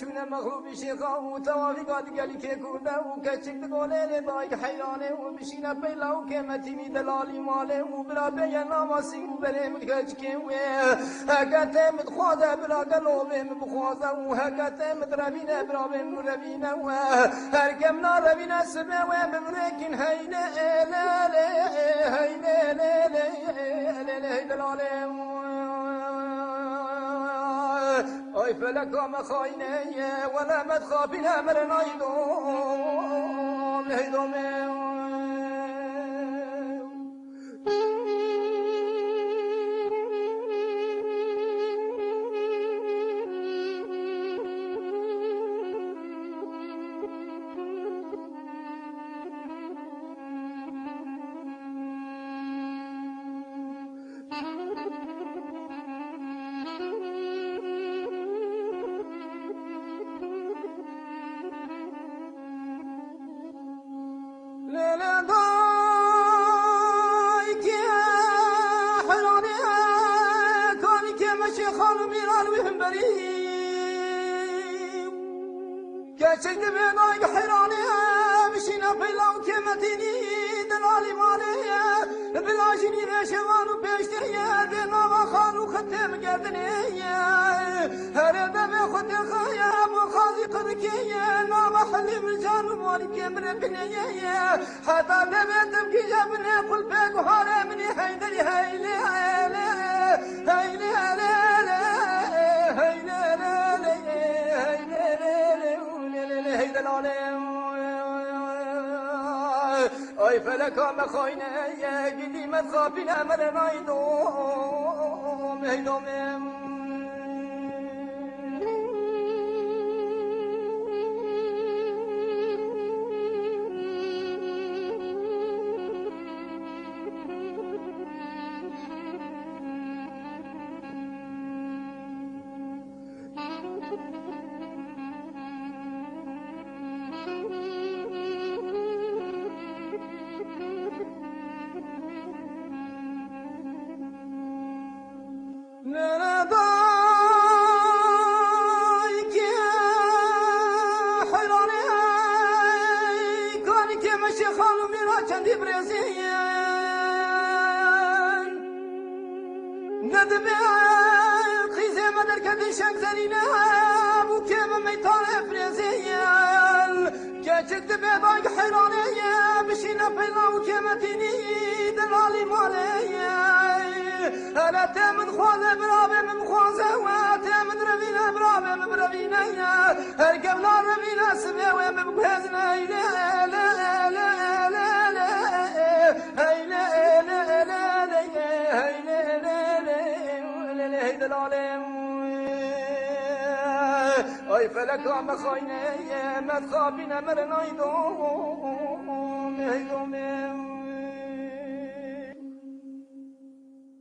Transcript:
چونه مغلوب شیخا و توافی قادی گلی که کرده و کچک دگونه ندای حیرانه و بشینه پیلا و که متیمی دلالی ماله و برا بین ناماسی و بریم کچکه و هکته متخوازه برا گلوبه مبخوازه و هکته متربینه برا بین ربینه و هرکم ناربینه سبه و بمرکن هینه لیله هینه لیله دلاله ای فلکا مخاینه ولا مدخابین امر نایدوم لیدومه چند بینای حیرانه بشینه پیلاو که مدینی دلالی ماله بلاشینی رشوان و پیشتریه دینا و خانو ختم گردنه هر دم خود خایا و خازی قدکیه نام حلیم جان و مالی که مربنه حتی نمیتم که جبنه قل بگو حاله منی حیدری حیله حیله حیله ای فلکا مخاینه گیدی مدخابین امر نایدوم ایدومم چند بینای حیرانه بشینه پیلاو که مدینی دلالی ماله انا تمن خوازه برابه من خوازه و تمن روینه برابه من روینه هر قبلا روینه سبه و من بخزنه لا لا لا لا لا هيلا لا لا لا هيلا لا لا دلاله ای فلکا مخاینه مدخابین امر نایدوم ایدومم